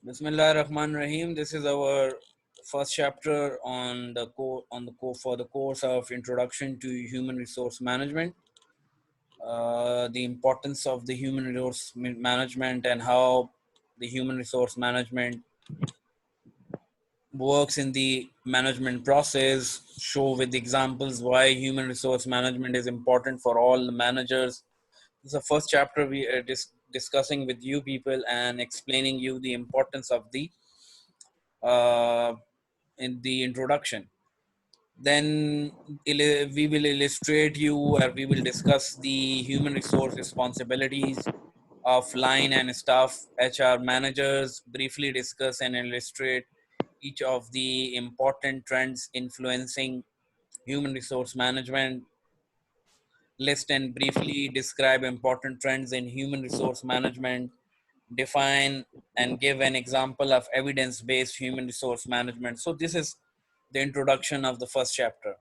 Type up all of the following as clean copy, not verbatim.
Bismillah ar-Rahman ar-Rahim. This is our first chapter on the course of Introduction to Human Resource Management. The importance of the human resource management and how the human resource management works in the management process. Show with examples why human resource management is important for all the managers. This is the first chapter we are discussing with you people and explaining you the importance of the uh, in the introduction. Then we will illustrate you or we will discuss the human resource responsibilities of line and staff HR managers, briefly discuss and illustrate each of the important trends influencing human resource management, list and briefly describe important trends in human resource management, define and give an example of evidence-based human resource management. So this is the introduction of the first chapter.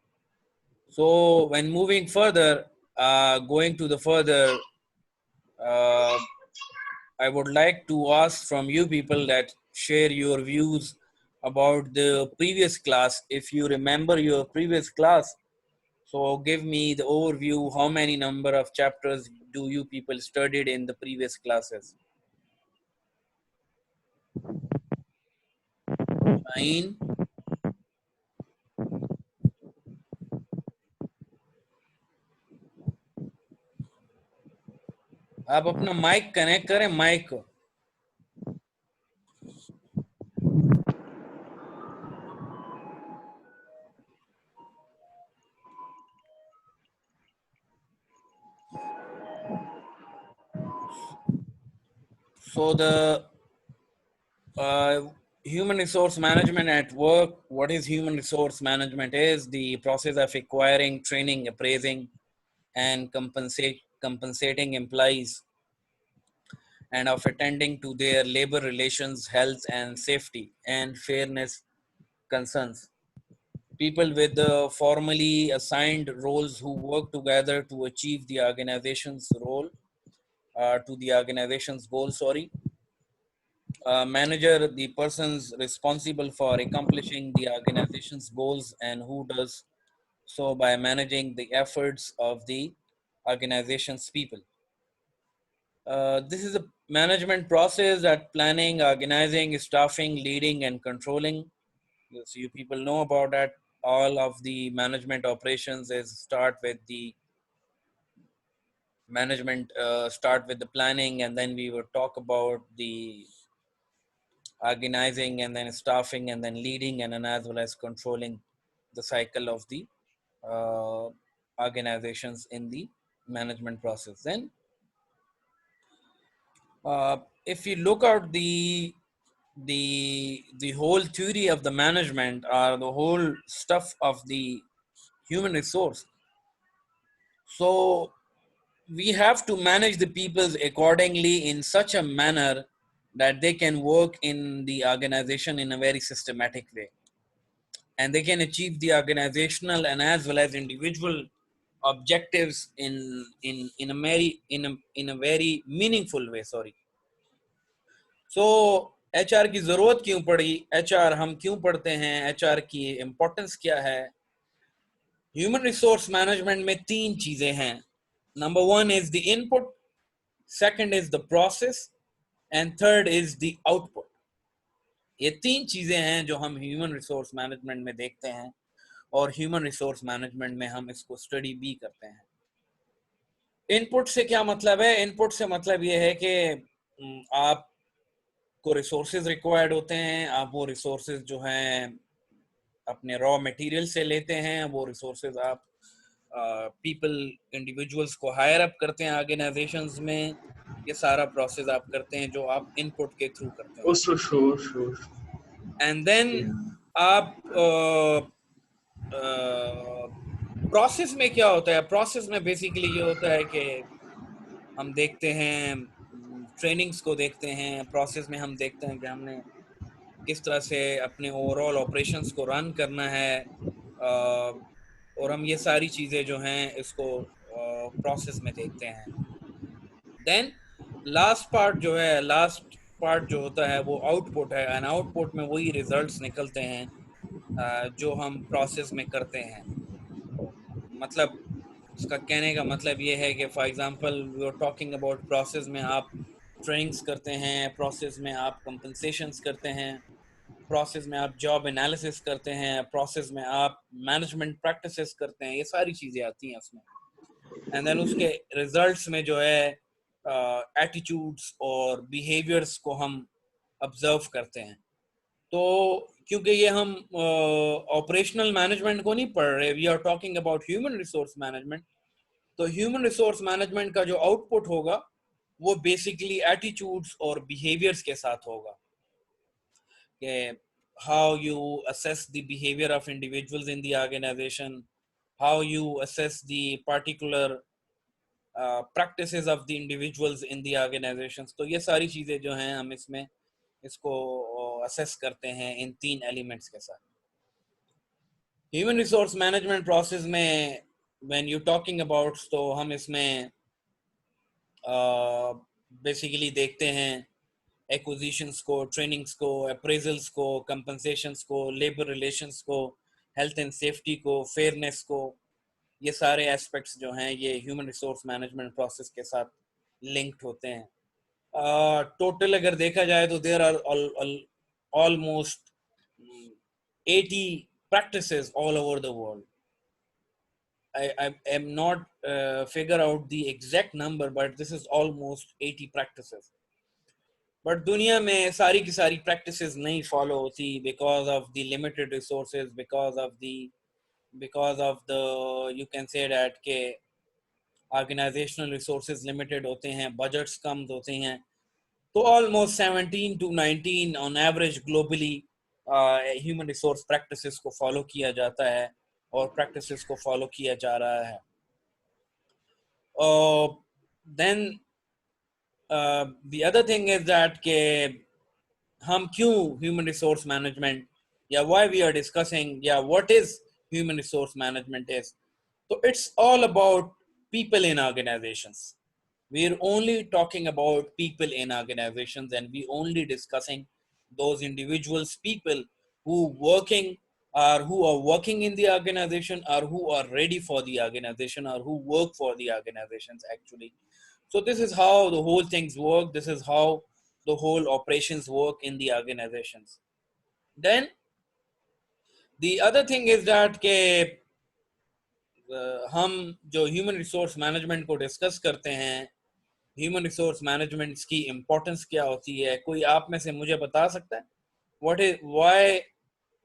So when moving further, going to the further, uh, I would like to ask from you people that share your views about the previous class. If you remember your previous class, so give me the overview. How many number of chapters do you people studied in the previous classes? Nine. आप अपना mic connect करें mic को. So the human resource management at work. What is human resource management? Is the process of acquiring, training, appraising, and compensating employees, and of attending to their labor relations, health and safety, and fairness concerns. People with the formally assigned roles who work together to achieve the organization's role, to the organization's goal. Sorry, manager, the persons responsible for accomplishing the organization's goals and who does so by managing the efforts of the organization's people. This is a management process at planning, organizing, staffing, leading, and controlling. So you people know about that. All of the management operations is start with the management, start with the planning, and then we will talk about the organizing and then staffing and then leading and then as well as controlling the cycle of the uh, organizations in the management process. Then if you look at the whole theory of the management or the whole stuff of the human resource, so we have to manage the peoples accordingly in such a manner that they can work in the organization in a very systematic way and they can achieve the organizational and as well as individual objectives in a very in a very meaningful way. Sorry. So HR की जरूरत क्यों पड़ी, HR हम क्यों पढ़ते हैं, HR की importance क्या है. ह्यूमन रिसोर्स मैनेजमेंट में तीन चीजें हैं. Number one is the input, second is the process and third is the output. ये तीन चीजें हैं जो हम ह्यूमन रिसोर्स मैनेजमेंट में देखते हैं और ह्यूमन रिसोर्स मैनेजमेंट में हम इसको स्टडी भी करते हैं. इनपुट से क्या मतलब है? इनपुट से मतलब ये है कि आप को रिसोर्सेज रिक्वायर्ड होते हैं, आप वो रिसोर्सेज जो हैं अपने रॉ मटेरियल से लेते हैं, वो रिसोर्सेज आप पीपल इंडिविजुअल्स को हायर अप करते हैं ऑर्गेनाइजेशंस में. ये सारा प्रोसेस आप करते हैं जो आप इनपुट के थ्रू करते हैं. Sure. एंड देन आप प्रोसेस में क्या होता है? प्रोसेस में बेसिकली ये होता है कि हम देखते हैं ट्रेनिंग्स को देखते हैं. प्रोसेस में हम देखते हैं कि हमने किस तरह से अपने ओवरऑल ऑपरेशंस को रन करना है और हम ये सारी चीज़ें जो हैं इसको प्रोसेस में देखते हैं. देन लास्ट पार्ट जो है, लास्ट पार्ट जो होता है वो आउटपुट है, एंड आउटपुट में वही रिजल्ट्स निकलते हैं जो हम प्रोसेस में करते हैं। मतलब उसका कहने का मतलब ये है कि for example we are talking about process में आप ट्रेनिंग्स करते हैं, प्रोसेस में आप कंपनसेशंस करते हैं, प्रोसेस में आप जॉब एनालिसिस करते हैं, प्रोसेस में आप मैनेजमेंट प्रैक्टिसेस करते हैं, ये सारी चीज़ें आती हैं उसमें। एंड देन उसके रिजल्ट्स में जो है एटीट्यूड्स और बिहेवियर्स को हम ऑब्जर्व करते हैं। तो क्योंकि ये हम ऑपरेशनल मैनेजमेंट को नहीं पढ़ रहे, we are talking about human resource management, तो ह्यूमन रिसोर्स मैनेजमेंट का जो आउटपुट होगा वो बेसिकली एटीट्यूड्स और बिहेवियर्स के साथ होगा कि how you assess the behavior of individuals in the organization, how you assess the particular practices of the individuals in the organizations। तो ये सारी चीज़ें जो हैं हम इसमें इसको असेस करते हैं इन 3 एलिमेंट्स के साथ। ह्यूमन रिसोर्स मैनेजमेंट प्रोसेस में व्हेन यू टॉकिंग अबाउट, तो हम इसमें बेसिकली देखते हैं एक्विजिशंस को, ट्रेनिंग्स को, अप्रेजल्स को, कंपनसेशंस को, लेबर रिलेशंस को, हेल्थ एंड सेफ्टी को, फेयरनेस को, ये सारे एस्पेक्ट्स जो हैं ये ह्यूमन रिसोर्स मैनेजमेंट प्रोसेस के साथ लिंक्ड होते हैं। टोटल अगर देखा जाए तो there are almost 80 practices all over the world. I am not figure out the exact number, but this is almost 80 practices. But दुनिया में सारी की सारी प्रैक्टिसेस नहीं फॉलो होती because of the limited resources, because of the you can say that के organisational resources limited होते हैं, बजट्स कम होते हैं। तो almost 17 to 19 on average globally human resource practices को फॉलो किया जाता है और प्रैक्टिसेस को फॉलो किया जा रहा है। Then the other thing is that के हम क्यों ह्यूमन रिसोर्स मैनेजमेंट या why we are discussing या what is human resource management is, so it's all about people in organizations. We're only talking about people in organizations, and we only discussing those individuals, people who working or who are working in the organization or who are ready for the organization or who work for the organizations actually. So this is how the whole things work. This is how the whole operations work in the organizations. Then the other thing is that के हम जो human resource management को discuss करते हैं, human resource management की importance क्या होती है, कोई आप में से मुझे बता सकता है what is why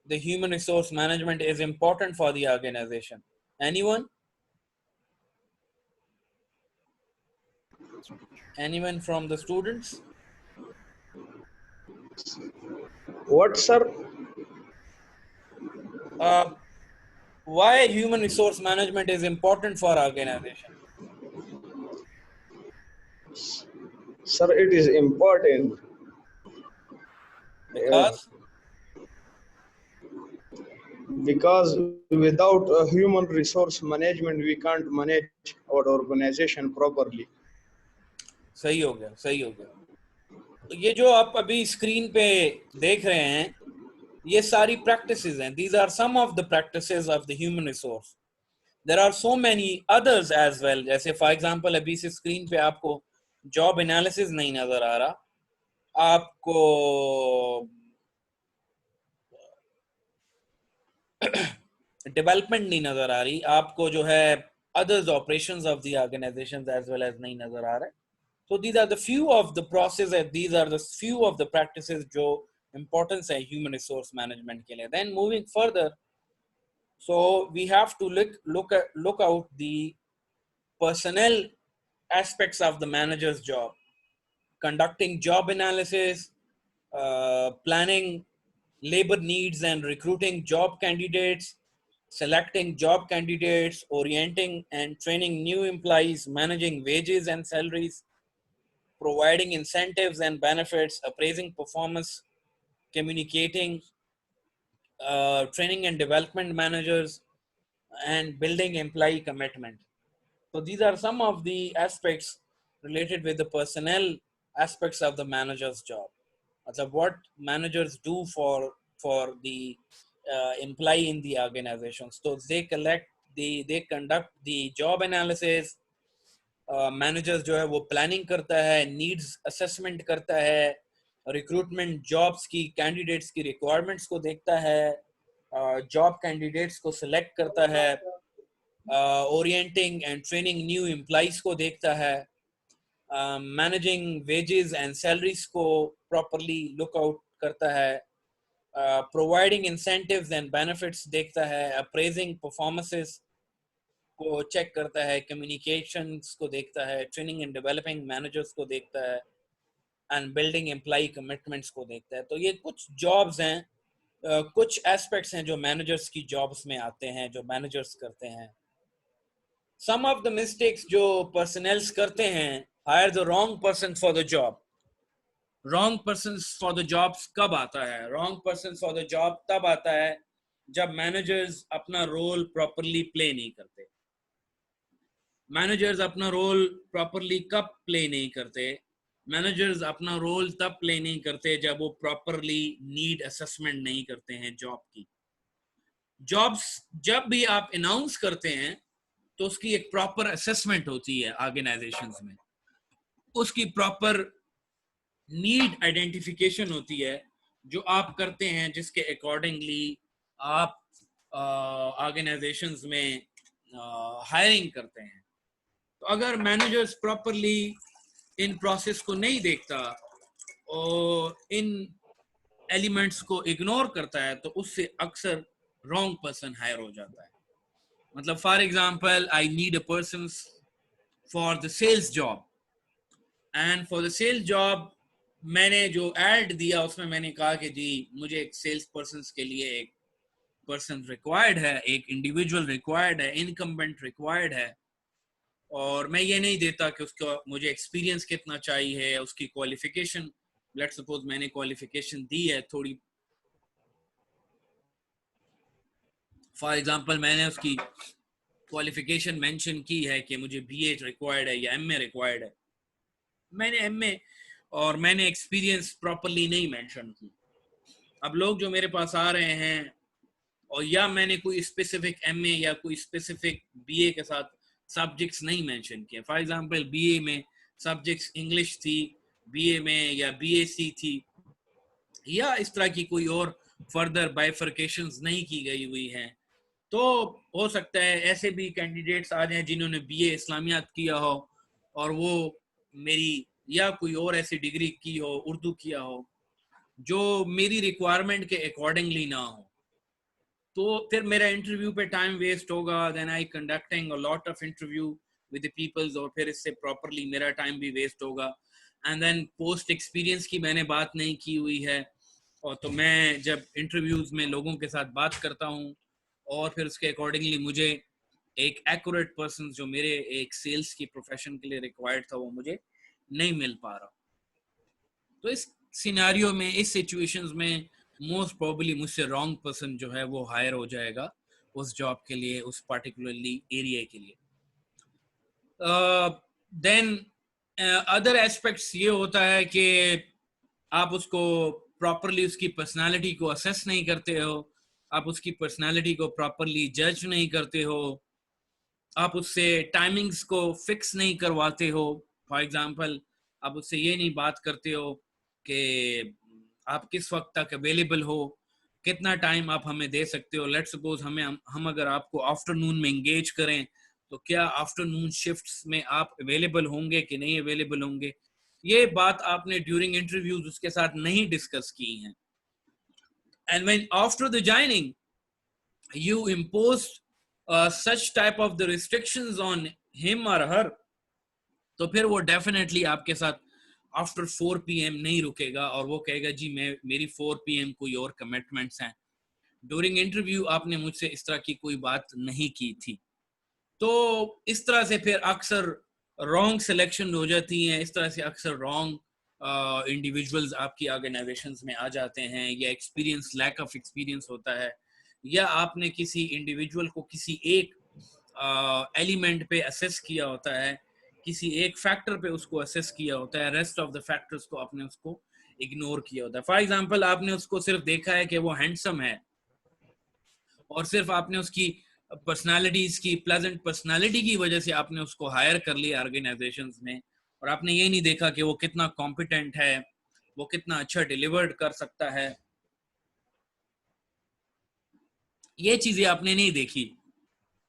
the human resource management is important for the organisation? Anyone? Anyone from the students? What, sir? Why human resource management is important for organization? Sir, it is important. Because without a human resource management, we can't manage our organization properly. सही हो गया, सही हो गया। तो ये जो आप अभी स्क्रीन पे देख रहे हैं ये सारी प्रैक्टिसेस हैं। These are some of the practices of the human resource. There are so many others as well. जैसे फॉर एग्जांपल अभी से स्क्रीन पे आपको जॉब एनालिसिस नहीं नजर आ रहा, आपको डेवलपमेंट नहीं नजर आ रही, आपको जो है others operations of the organizations as well as नहीं नजर आ रहा है। So these are the few of the processes, and these are the few of the practices जो importance है human resource management के लिए। Then moving further, so we have to look out the personnel aspects of the manager's job, conducting job analysis, planning labor needs and recruiting job candidates, selecting job candidates, orienting and training new employees, managing wages and salaries, providing incentives and benefits, appraising performance, communicating, training and development managers, and building employee commitment. So these are some of the aspects related with the personnel aspects of the manager's job. मतलब what managers do for the employee in the organization. So they conduct the job analysis. Managers जो है वो planning करता है, needs assessment करता है, recruitment jobs की candidates की रिक्वायरमेंट्स को देखता है, जॉब कैंडिडेट्स को सिलेक्ट करता है, orienting and training new employees को देखता है, मैनेजिंग वेजेस एंड सैलरीज को प्रॉपरली लुक आउट करता है, प्रोवाइडिंग इंसेंटिव्स एंड बेनिफिट्स देखता है, अप्रेजिंग परफॉर्मेंसेस को चेक करता है, कम्युनिकेशंस को देखता है, ट्रेनिंग एंड डेवलपिंग मैनेजर्स को देखता है, एंड बिल्डिंग एम्प्लॉय कमिटमेंट्स को देखता है. तो ये कुछ जॉब्स हैं, कुछ एस्पेक्ट्स हैं जो मैनेजर्स की जॉब्स में आते हैं, जो मैनेजर्स करते हैं. सम ऑफ द मिस्टेक्स जो पर्सनल्स करते हैं, hire the wrong person for the job. Wrong person for the jobs कब आता है? Wrong person for the job तब आता है जब मैनेजर्स अपना रोल प्रॉपरली प्ले नहीं करते. मैनेजर्स अपना रोल प्रॉपरली कब प्ले नहीं करते? मैनेजर्स अपना रोल तब प्ले नहीं करते जब वो प्रॉपरली नीड असेसमेंट नहीं करते हैं जॉब की. जॉब्स जब भी आप अनाउंस करते हैं तो उसकी एक प्रॉपर असेसमेंट होती है ऑर्गेनाइजेशंस में, उसकी प्रॉपर नीड आइडेंटिफिकेशन होती है जो आप करते हैं, जिसके अकॉर्डिंगली आप ऑर्गेनाइजेशंस में हायरिंग करते हैं. तो अगर मैनेजर्स प्रॉपरली इन प्रोसेस को नहीं देखता और इन एलिमेंट्स को इग्नोर करता है तो उससे अक्सर रॉन्ग पर्सन हायर हो जाता है. मतलब for example, I need a person for the sales job, and for the sales job मैंने जो एड दिया उसमें मैंने कहा कि जी मुझे एक सेल्स पर्सन के लिए एक पर्सन रिक्वायर्ड है, एक इंडिविजुअल रिक्वायर्ड है, इनकम्बेंट रिक्वायर्ड है. और मैं ये नहीं देता कि उसका मुझे एक्सपीरियंस कितना चाहिए, उसकी क्वालिफिकेशन. लेट्स सपोज मैंने क्वालिफिकेशन दी है थोड़ी, फॉर एग्जांपल मैंने उसकी क्वालिफिकेशन मेंशन की है कि मुझे बीए रिक्वायर्ड है या एमए रिक्वायर्ड है. मैंने एमए और मैंने एक्सपीरियंस प्रॉपरली नहीं मेंशन की. अब लोग जो मेरे पास आ रहे हैं, और या मैंने कोई स्पेसिफिक एमए या कोई स्पेसिफिक बीए के साथ सब्जेक्ट्स नहीं मेंशन किए. फॉर एग्जांपल बीए में सब्जेक्ट्स इंग्लिश थी, बीए में या बीएससी थी, या इस तरह की कोई और फर्दर बाइफर्केशंस नहीं की गई हुई हैं. तो हो सकता है ऐसे भी कैंडिडेट्स आ जाएं जिन्होंने बीए इस्लामियात किया हो और वो मेरी या कोई और ऐसी डिग्री की हो, उर्दू किया हो, जो मेरी रिक्वायरमेंट के अकॉर्डिंगली ना हो. तो फिर मेरा इंटरव्यू पे टाइम वेस्ट होगा. Then I conducting a lot of interview with the peoples, और फिर इससे प्रॉपरली मेरा टाइम भी वेस्ट होगा. एंड देन पोस्ट एक्सपीरियंस की मैंने बात नहीं की हुई है, और तो मैं जब इंटरव्यूज में लोगों के साथ बात करता हूँ और फिर उसके अकॉर्डिंगली मुझे एक एक्यूरेट पर्सन जो मेरे एक सेल्स की प्रोफेशन के लिए रिक्वायर्ड था वो मुझे नहीं मिल पा रहा. तो इस सिनेरियो में, इस सिचुएशंस में मोस्ट प्रोबेबली मुझसे रॉन्ग पर्सन जो है वो हायर हो जाएगा उस जॉब के लिए, उस पार्टिकुलरली एरिया के लिए. देन अदर एस्पेक्ट्स ये होता है कि आप उसको प्रॉपरली उसकी पर्सनालिटी को असेस नहीं करते हो, आप उसकी पर्सनालिटी को प्रॉपरली जज नहीं करते हो, आप उससे टाइमिंग्स को फिक्स नहीं करवाते हो. फॉर एग्जांपल, आप उससे ये नहीं बात करते हो कि आप किस वक्त तक अवेलेबल हो, कितना टाइम आप हमें दे सकते हो. लेट्स सपोज हम अगर आपको आफ्टरनून में एंगेज करें तो क्या आफ्टरनून शिफ्ट्स में आप अवेलेबल होंगे कि नहीं अवेलेबल होंगे. ये बात आपने ड्यूरिंग इंटरव्यूज उसके साथ नहीं डिस्कस की हैं. And when after the joining you imposed such type of the restrictions on him or her, तो फिर वो डेफिनेटली आपके साथ आफ्टर 4 PM नहीं रुकेगा और वो कहेगा जी मेरी 4 PM कोई और कमिटमेंट्स हैं. ड्यूरिंग इंटरव्यू आपने मुझसे इस तरह की कोई बात नहीं की थी. तो इस तरह से फिर अक्सर रॉन्ग सिलेक्शन हो जाती हैं. इस तरह से अक्सर रॉन्ग इंडिविजुअल्स आपकी ऑर्गेनाइजेशंस में आ जाते हैं, या एक्सपीरियंस, लैक ऑफ एक्सपीरियंस होता है, या आपने किसी इंडिविजुअल को किसी एक एलिमेंट पे असेस किया होता है, किसी एक फैक्टर पे उसको असेस किया होता है, रेस्ट ऑफ द फैक्टर्स को आपने उसको इग्नोर किया होता है। फॉर एग्जाम्पल, आपने उसको सिर्फ देखा है कि वो हैंडसम है और सिर्फ आपने उसकी पर्सनालिटीज की प्लेजेंट पर्सनालिटी की वजह से आपने उसको हायर कर लिया ऑर्गेनाइजेशंस में, और आपने ये नहीं देखा कि वो कितना कॉम्पिटेंट है, वो कितना अच्छा डिलीवर्ड कर सकता है। ये चीजें आपने नहीं देखी,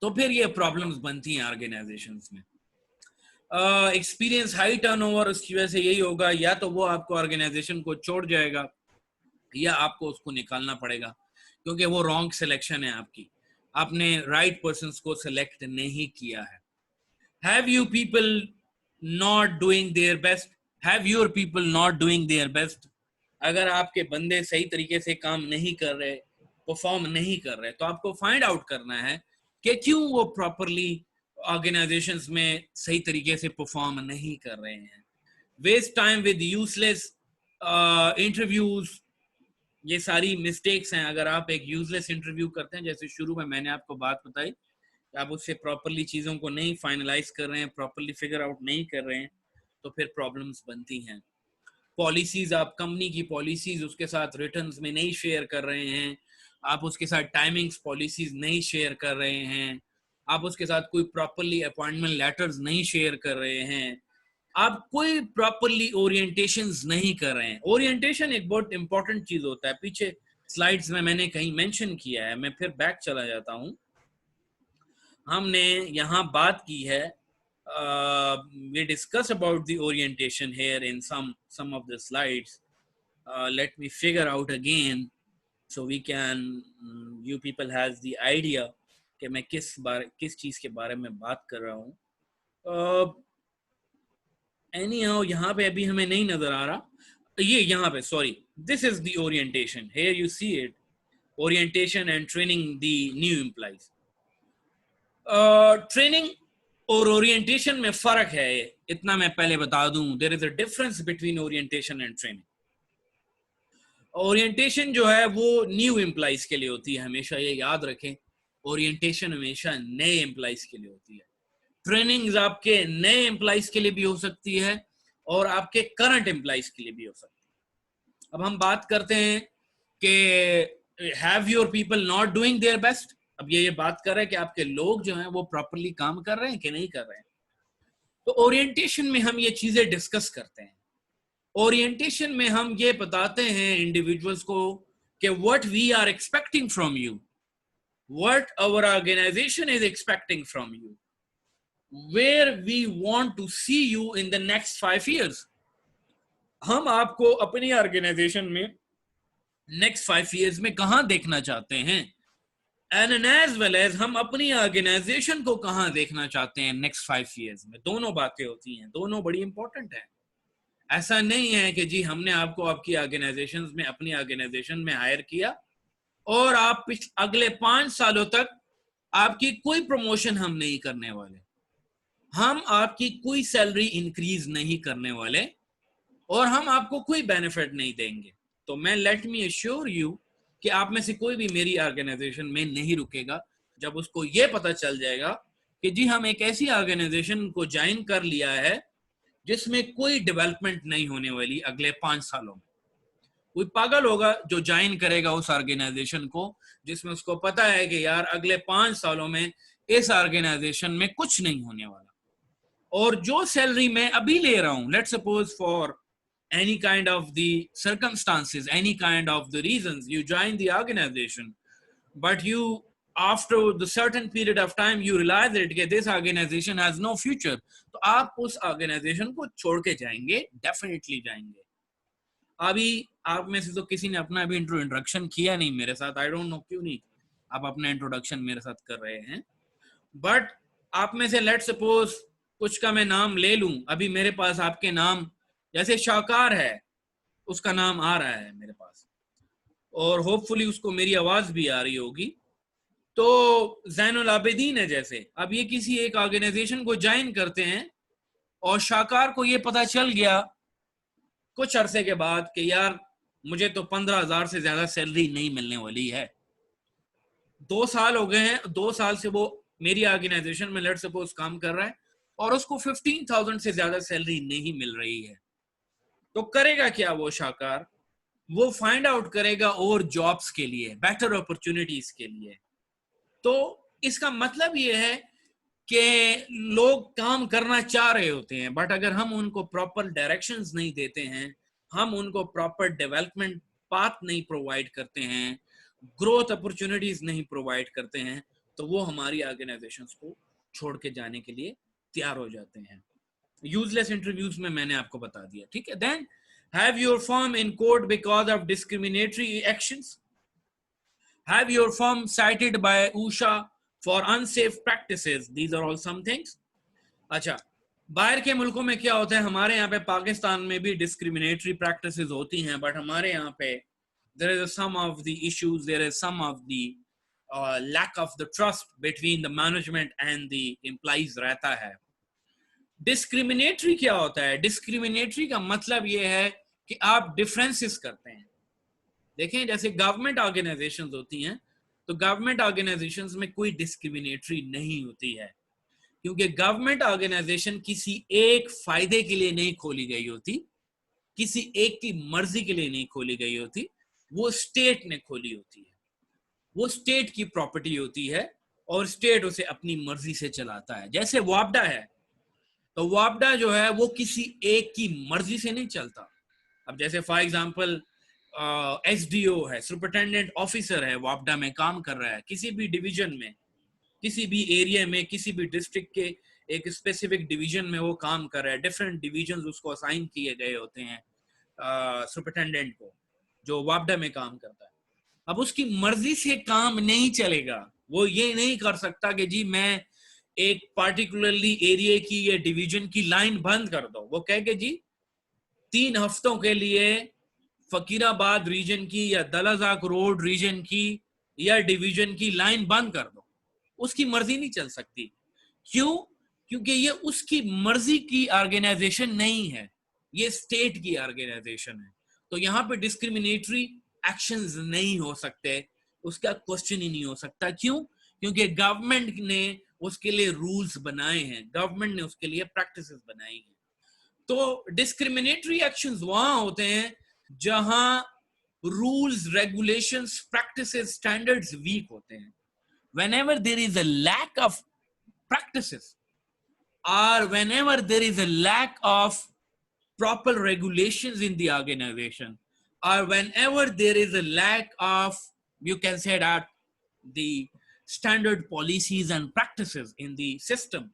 तो फिर ये प्रॉब्लम्स बनती हैं ऑर्गेनाइजेशंस में। एक्सपीरियंस हाई टर्नओवर, उसकी वजह से यही होगा, या तो वो आपको ऑर्गेनाइजेशन को छोड़ जाएगा या आपको उसको निकालना पड़ेगा, क्योंकि वो रॉन्ग सिलेक्शन है आपकी, आपने राइट पर्सन्स को सिलेक्ट नहीं किया है। Have you people not doing their best, have your people not doing their best. अगर आपके बंदे सही तरीके से काम नहीं कर रहे, परफॉर्म नहीं कर रहे, तो आपको फाइंड आउट करना है कि क्यों वो प्रॉपरली ऑर्गेनाइजेशंस में सही तरीके से परफॉर्म नहीं कर रहे हैं। Waste time with useless interviews, ये सारी मिस्टेक्स हैं। अगर आप एक यूजलेस इंटरव्यू करते हैं, जैसे शुरू में मैंने आपको बात बताई कि आप उससे प्रॉपरली चीज़ों को नहीं फाइनलाइज कर रहे हैं, प्रॉपरली फिगर आउट नहीं कर रहे हैं, तो फिर प्रॉब्लम्स बनती हैं। पॉलिसीज, आप कंपनी की पॉलिसीज उसके साथ रिटर्न्स में नहीं शेयर कर रहे हैं, आप उसके साथ टाइमिंग्स पॉलिसीज नहीं शेयर कर रहे हैं, आप उसके साथ कोई प्रॉपरली अपॉइंटमेंट लेटर्स नहीं शेयर कर रहे हैं, आप कोई प्रॉपरली ओरिएंटेशंस नहीं कर रहे हैं। ओरिएंटेशन एक बहुत इंपॉर्टेंट चीज होता है, पीछे स्लाइड्स में मैंने कहीं मेंशन किया है, मैं फिर बैक चला जाता हूं। हमने यहाँ बात की है, we discuss about the orientation here in some of the slides. Let me figure out again so we can you people has the idea कि मैं किस चीज के बारे में बात कर रहा हूँ। anyhow यहाँ पे अभी हमें नहीं नजर आ रहा, ये यहाँ पे, sorry, this is the orientation, here you see it, orientation and training the new employees. Training और ओरिएंटेशन में फर्क है, इतना मैं पहले बता दूं। There is a difference between orientation and training. Orientation जो है वो न्यू एम्प्लॉइज के लिए होती है, हमेशा ये याद रखें। ओरिएंटेशन हमेशा नए एम्प्लॉइज के लिए होती है। ट्रेनिंग आपके नए एम्प्लॉइज के लिए भी हो सकती है और आपके करंट एम्प्लॉइज के लिए भी हो सकती है। अब हम बात करते हैं कि have your people not doing their best. अब ये बात कर रहे हैं कि आपके लोग जो हैं वो प्रॉपरली काम कर रहे हैं कि नहीं कर रहे हैं। तो ओरिएंटेशन में हम ये चीजें डिस्कस करते हैं। ओरिएंटेशन में हम ये बताते हैं इंडिविजुअल्स को कि what we are expecting from you, what our organisation is expecting from you, where we want to see you in the next 5 years। हम आपको अपनी ऑर्गेनाइजेशन में नेक्स्ट 5 years में कहां देखना चाहते हैं, and as well as हम अपनी ऑर्गेनाइजेशन को कहां देखना चाहते हैं नेक्स्ट 5 years में। दोनों बातें होती हैं, दोनों बड़ी इंपॉर्टेंट है। ऐसा नहीं है कि जी हमने आपको आपकी ऑर्गेनाइजेशन में, अपनी ऑर्गेनाइजेशन में हायर किया और आप अगले 5 सालों तक आपकी कोई प्रमोशन हम नहीं करने वाले, हम आपकी कोई सैलरी इंक्रीज नहीं करने वाले और हम आपको कोई बेनिफिट नहीं देंगे। तो मैं लेट मी अश्योर यू कि आप में से कोई भी मेरी ऑर्गेनाइजेशन में नहीं रुकेगा जब उसको ये पता चल जाएगा कि जी हम एक ऐसी ऑर्गेनाइजेशन को ज्वाइन कर लिया है जिसमें कोई डेवलपमेंट नहीं होने वाली अगले 5 सालों में। कोई पागल होगा जो ज्वाइन करेगा उस ऑर्गेनाइजेशन को जिसमें उसको पता है कि यार अगले 5 सालों में इस ऑर्गेनाइजेशन में कुछ नहीं होने वाला, और जो सैलरी मैं अभी ले रहा हूं, let's suppose for any kind of the circumstances, any kind of the reasons you join the organization, but you after the certain period of time you realize that this organization has no future, तो आप उस organization को छोड़ के जाएंगे, definitely जाएंगे। अभी आप में से तो किसी ने अपना अभी इंट्रोडक्शन किया नहीं मेरे साथ, आई डोंट नो क्यों नहीं आप अपना इंट्रोडक्शन मेरे साथ कर रहे हैं, बट आप में से लेट्स सपोज कुछ का मैं नाम ले लूं। अभी मेरे पास आपके नाम, जैसे शाहकार है, उसका नाम आ रहा है मेरे पास और होपफुली उसको मेरी आवाज भी आ रही होगी। तो जैनुल आबिदीन है जैसे, अब ये किसी एक ऑर्गेनाइजेशन को ज्वाइन करते हैं और शाहकार को ये पता चल गया कुछ अरसे के बाद कि यार मुझे तो 15,000 से ज्यादा सैलरी नहीं मिलने वाली है। 2 साल हो गए हैं, 2 साल से वो मेरी ऑर्गेनाइजेशन में लेट्स सपोज काम कर रहा है और उसको 15,000 से ज्यादा सैलरी नहीं मिल रही है। तो करेगा क्या वो शाकार, वो फाइंड आउट करेगा और जॉब्स के लिए, बेटर अपॉर्चुनिटीज के लिए। तो इसका मतलब ये है कि लोग काम करना चाह रहे होते हैं, बट अगर हम उनको प्रॉपर डायरेक्शंस नहीं देते हैं, हम उनको प्रॉपर डेवलपमेंट पाथ नहीं प्रोवाइड करते हैं, ग्रोथ अपॉर्चुनिटीज नहीं प्रोवाइड करते हैं, तो वो हमारी ऑर्गेनाइजेशंस को छोड़ के जाने के लिए तैयार हो जाते हैं। यूजलेस इंटरव्यूज में मैंने आपको बता दिया, ठीक है। Then have your firm in court because of discriminatory actions, have your firm cited by OSHA for unsafe practices, these are all some things। अच्छा, बाहर के मुल्कों में क्या होता है, हमारे यहाँ पे पाकिस्तान में भी डिस्क्रिमिनेटरी प्रैक्टिसेस होती हैं, बट हमारे यहाँ पे there is some of the issues, there is some of the lack of the trust between the management and the employees रहता है। डिस्क्रिमिनेटरी क्या होता है, डिस्क्रिमिनेटरी का मतलब ये है कि आप डिफरेंसेस करते हैं। देखें, जैसे गवर्नमेंट ऑर्गेनाइजेशंस होती हैं, तो गवर्नमेंट ऑर्गेनाइजेशंस में कोई डिस्क्रिमिनेटरी नहीं होती है, क्योंकि गवर्नमेंट ऑर्गेनाइजेशन किसी एक फायदे के लिए नहीं खोली गई होती, किसी एक की मर्जी के लिए नहीं खोली गई होती, वो स्टेट ने खोली होती है, वो स्टेट की प्रॉपर्टी होती है और स्टेट उसे अपनी मर्जी से चलाता है। जैसे वापडा है, तो वापडा जो है वो किसी एक की मर्जी से नहीं चलता। अब जैसे फॉर एग्जांपल एसडीओ है, सुपरिटेंडेंट ऑफिसर है, वापडा में काम कर रहा है, किसी भी डिवीजन में, किसी भी एरिया में, किसी भी डिस्ट्रिक्ट के एक स्पेसिफिक डिवीजन में वो काम कर रहा है, डिफरेंट डिवीजन उसको असाइन किए गए होते हैं सुपरिटेंडेंट को, जो वापडा में काम करता है। अब उसकी मर्जी से काम नहीं चलेगा, वो ये नहीं कर सकता कि जी मैं एक पार्टिकुलरली एरिया की या डिवीजन की लाइन बंद कर दो। वो कहे कि जी 3 हफ्तों के लिए फकीराबाद रीजन की या दलाजाक रोड रीजन की या डिवीजन की लाइन बंद कर दो, उसकी मर्जी नहीं चल सकती। क्यों? क्योंकि ये उसकी मर्जी की ऑर्गेनाइजेशन नहीं है, ये स्टेट की ऑर्गेनाइजेशन है। तो यहाँ पे डिस्क्रिमिनेटरी एक्शंस नहीं हो सकते, उसका क्वेश्चन ही नहीं हो सकता। क्यों? क्योंकि गवर्नमेंट ने उसके लिए रूल्स बनाए हैं, गवर्नमेंट ने उसके लिए प्रैक्टिसेस बनाई हैं। तो डिस्क्रिमिनेटरी एक्शंस वहां होते हैं जहां rules, regulations, practices, standards weak होते हैं। whenever there is a lack of practices or whenever there is a lack of proper regulations in the organization, or whenever there is a lack of, you can say that, the standard policies and practices in the system,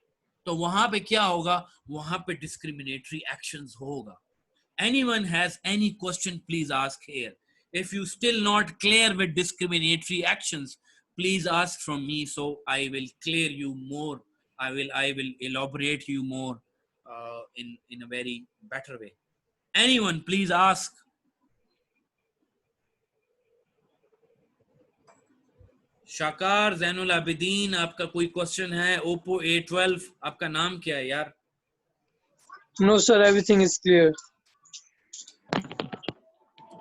तो वहां पे क्या होगा, वहां पे discriminatory actions होगा। Anyone has any question, please ask here. If you still not clear with discriminatory actions, please ask from me, so I will clear you more. I will elaborate you more in a very better way. Anyone, please ask. शाकार Zainul Abidin, आपका कोई question है? Oppo A12, आपका नाम क्या है यार? No sir, everything is clear.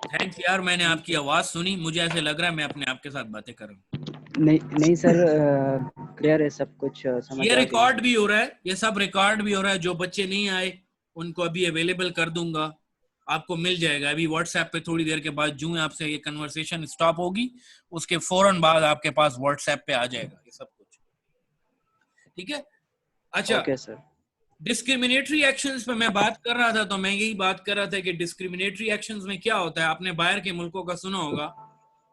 Thanks यार, मैंने आपकी आवाज सुनी, मुझे ऐसे लग रहा है मैं अपने आप के साथ बातें कर रहा हूँ। नहीं सर, क्लियर है सब कुछ, समझ ये आ गया। रिकॉर्ड भी हो रहा है, ये सब रिकॉर्ड भी हो रहा है। जो बच्चे नहीं आए उनको अभी अवेलेबल कर दूंगा, आपको मिल जाएगा अभी व्हाट्सएप पे। थोड़ी देर के बाद जो आपसे ये कन्वर्सेशन स्टॉप होगी, उसके फौरन बाद आपके पास व्हाट्सएप पे आ जाएगा ये सब कुछ, ठीक है? अच्छा, ओके सर। डिस्क्रिमिनेटरी एक्शंस पे मैं बात कर रहा था, तो मैं यही बात कर रहा था कि डिस्क्रिमिनेटरी एक्शंस में क्या होता है। आपने बाहर के मुल्कों का सुना होगा,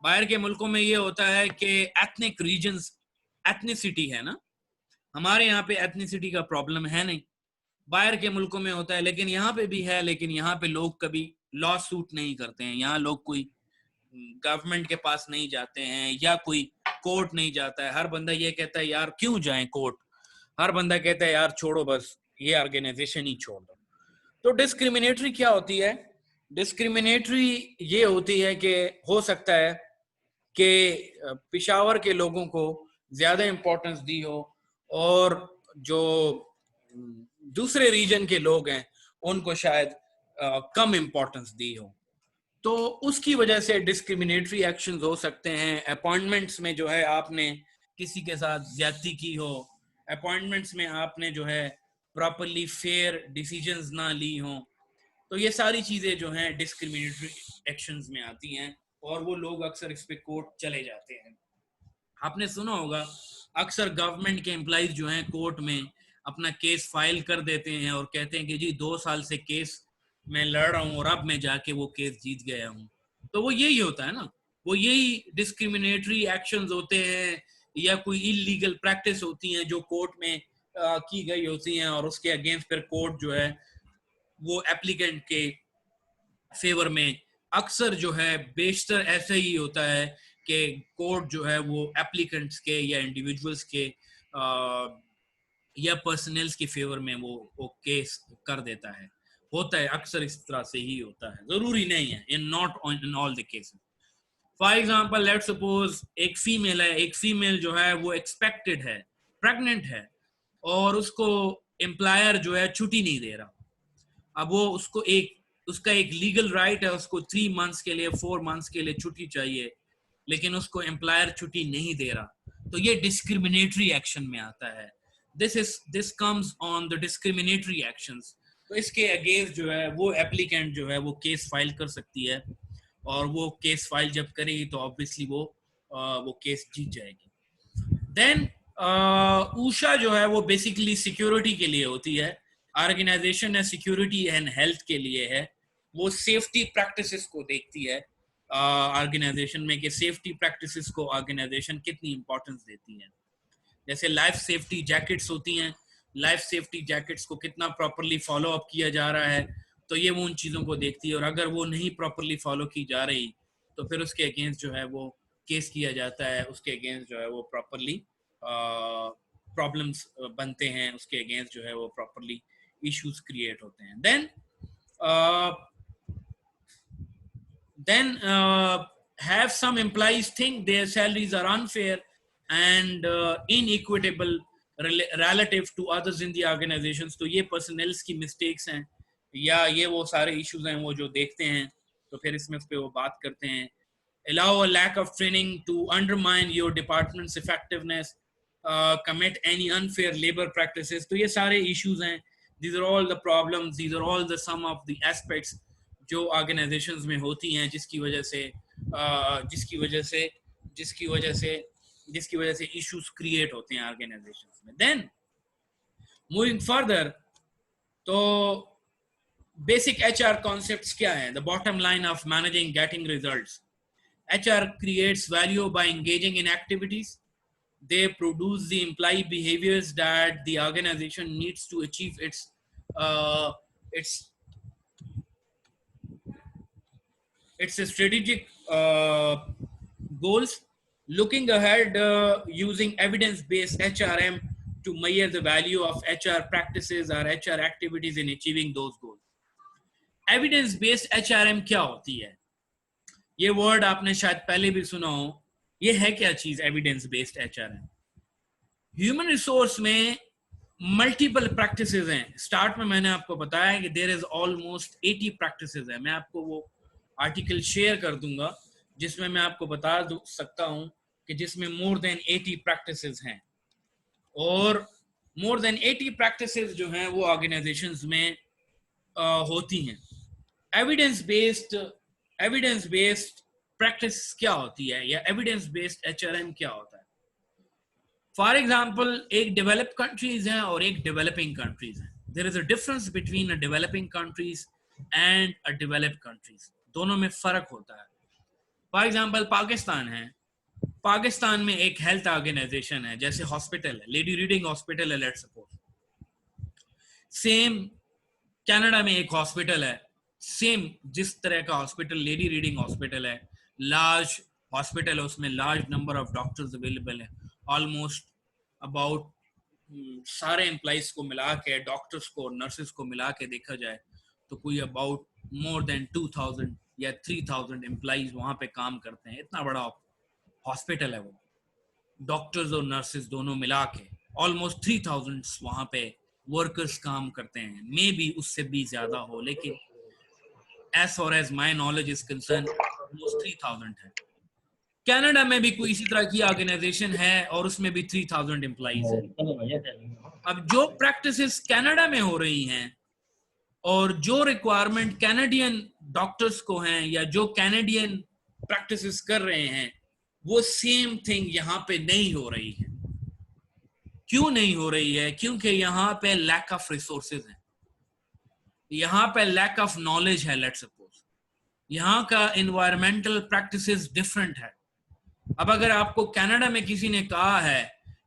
बाहर के मुल्कों में ये होता है कि एथनिक रीजन्स, एथनिसिटी है ना, हमारे यहाँ पे एथनिसिटी का प्रॉब्लम है नहीं, बाहर के मुल्कों में होता है, लेकिन यहाँ पे भी है। लेकिन यहाँ पे लोग कभी लॉ सूट नहीं करते हैं, यहाँ लोग कोई गवर्नमेंट के पास नहीं जाते हैं या कोई कोर्ट नहीं जाता है। हर बंदा ये कहता है यार क्यों जाएं कोर्ट, हर बंदा कहता है यार छोड़ो बस, ये ऑर्गेनाइजेशन ही छोड़ दो। तो डिस्क्रिमिनेटरी क्या होती है? डिस्क्रिमिनेटरी ये होती है कि हो सकता है कि पेशावर के लोगों को ज्यादा इंपॉर्टेंस दी हो और जो दूसरे रीजन के लोग हैं उनको शायद कम इंपॉर्टेंस दी हो, तो उसकी वजह से डिस्क्रिमिनेटरी एक्शंस हो सकते हैं। अपॉइंटमेंट्स में जो है आपने किसी के साथ ज्यादती की हो, अपॉइंटमेंट्स में आपने जो है प्रॉपरली फेयर डिसीजंस ना ली हो, तो ये सारी चीजें जो हैं डिस्क्रिमिनेटरी एक्शंस में आती हैं और वो लोग अक्सर इस पे कोर्ट चले जाते हैं। आपने सुना होगा अक्सर गवर्नमेंट के एम्प्लॉइज जो हैं कोर्ट में अपना केस फाइल कर देते हैं और कहते हैं कि जी 2 साल से केस मैं लड़ रहा हूँ और अब मैं जाके वो केस जीत गया हूँ। तो वो यही होता है ना, वो यही डिस्क्रिमिनेटरी एक्शंस होते हैं या कोई इलीगल प्रैक्टिस होती हैं जो कोर्ट में की गई होती हैं और उसके अगेंस्ट फिर कोर्ट जो है वो एप्लीकेंट के फेवर में अक्सर जो है बेशतर ऐसा ही होता है कि कोर्ट जो है वो एप्लीकेंट्स के या इंडिविजुअल्स के या पर्सनल्स के फेवर में वो केस कर देता है। होता है अक्सर इस तरह से ही होता है, जरूरी नहीं है, in not in all the cases. For example let's suppose एक फीमेल है, एक फीमेल जो है वो एक्सपेक्टेड है, प्रेग्नेंट है और उसको एम्प्लॉयर जो है छुट्टी नहीं दे रहा। अब वो उसका एक लीगल राइट है, उसको 3 मंथ्स के लिए 4 मंथ्स के लिए छुट्टी चाहिए, लेकिन उसको एम्प्लॉयर छुट्टी नहीं दे रहा, तो ये डिस्क्रिमिनेटरी एक्शन में आता है। This comes on the discriminatory actions. तो इसके अगेंस्ट जो है वो एप्लीकेंट जो है वो केस फाइल कर सकती है और वो केस फाइल जब करेगी तो ऑब्वियसली वो केस जीत जाएगी। देन ऊषा जो है वो बेसिकली सिक्योरिटी के लिए होती है, ऑर्गेनाइजेशन है सिक्योरिटी एंड हेल्थ के लिए है। वो सेफ्टी प्रैक्टिसेस को देखती है ऑर्गेनाइजेशन में कि सेफ्टी प्रैक्टिसेस को ऑर्गेनाइजेशन कितनी इंपॉर्टेंस देती है। जैसे लाइफ सेफ्टी जैकेट्स होती हैं, लाइफ सेफ्टी जैकेट्स को कितना प्रॉपरली फॉलो अप किया जा रहा है, तो ये वो उन चीज़ों को देखती है और अगर वो नहीं प्रॉपरली फॉलो की जा रही तो फिर उसके अगेंस्ट जो है वो केस किया जाता है, उसके अगेंस्ट जो है वो प्रॉपरली प्रॉब्लम्स बनते हैं, उसके अगेंस्ट जो है वो प्रॉपरली इश्यूज क्रिएट होते हैं। Then have some employees think their salaries are unfair and inequitable relative to others in the organizations। तो ये पर्सनल्स की मिस्टेक्स हैं या ये वो सारे इश्यूज हैं वो जो देखते हैं, तो फिर इसमें उस पे वो बात करते हैं। Allow a lack of training to undermine your department's effectiveness, commit any unfair labor practices। तो ये सारे issues हैं, these are all the problems, these are all the sum of the aspects जो ऑर्गेनाइजेशंस में होती हैं जिसकी वजह से इश्यूज क्रिएट होते हैं ऑर्गेनाइजेशंस में। देन मूविंग फर्दर, तो बेसिक एचआर कॉन्सेप्ट्स क्या हैं? The bottom line of managing getting results. HR creates value by engaging in activities. They produce the employee behaviors that the organization needs to achieve its strategic goals. Looking ahead, using evidence-based HRM to measure the value of HR practices or HR activities in achieving those goals. Evidence-based HRM क्या होती है? ये word आपने शायद पहले भी सुना हो। ये है क्या चीज evidence based HRM? Human resource में मल्टीपल प्रैक्टिसेस हैं। स्टार्ट में मैंने आपको बताया कि देयर इज ऑलमोस्ट 80 प्रैक्टिसेस है। मैं आपको वो आर्टिकल शेयर कर दूंगा जिसमें मैं आपको बता सकता हूं कि जिसमें मोर देन 80 प्रैक्टिसेस हैं और मोर देन 80 प्रैक्टिसेस जो हैं वो ऑर्गेनाइजेशंस में होती हैं। एविडेंस बेस्ड प्रैक्टिस क्या होती है या एविडेंस बेस्ड एचआरएम क्या होता है? फॉर एग्जाम्पल, एक डेवलप्ड कंट्रीज हैं और एक डेवलपिंग कंट्रीज हैं। There is a difference between a developing countries and a developed countries. दोनों में फर्क होता है। फॉर एग्जाम्पल, पाकिस्तान है, पाकिस्तान में एक हेल्थ ऑर्गेनाइजेशन है, जैसे हॉस्पिटल है, लेडी रीडिंग हॉस्पिटल है लेट्स सपोज। सेम कनाडा में एक हॉस्पिटल है, सेम जिस तरह का हॉस्पिटल लेडी रीडिंग हॉस्पिटल है, लार्ज हॉस्पिटल है, उसमें large number of doctors available है। ऑलमोस्ट अबाउट सारे एम्प्लॉइज को मिला के, डॉक्टर्स को नर्सेस को मिला के देखा जाए तो कोई अबाउट मोर देन 2000 या 3000 एम्प्लॉइज वहां पे काम करते हैं। इतना बड़ा हॉस्पिटल है वो, डॉक्टर्स और नर्सेस दोनों मिला के ऑलमोस्ट 3000 वहां पे वर्कर्स काम करते हैं। मे बी उससे भी ज्यादा हो, लेकिन as far as my knowledge is concerned almost 3000 है। कनाडा में भी कोई इसी तरह की ऑर्गेनाइजेशन है और उसमें भी 3000 एम्प्लॉइज हैं। अब जो प्रैक्टिसेस कनाडा में हो रही हैं और जो रिक्वायरमेंट कैनेडियन डॉक्टर्स को हैं या जो कैनेडियन प्रैक्टिसेस कर रहे हैं, वो सेम थिंग यहाँ पे नहीं हो रही है। क्यों नहीं हो रही है? क्योंकि यहाँ पे लैक ऑफ रिसोर्सेज है, यहाँ पे लैक ऑफ नॉलेज है। लेट्स सपोज यहाँ का एनवायरमेंटल प्रैक्टिसेस डिफरेंट है। अब अगर आपको कनाडा में किसी ने कहा है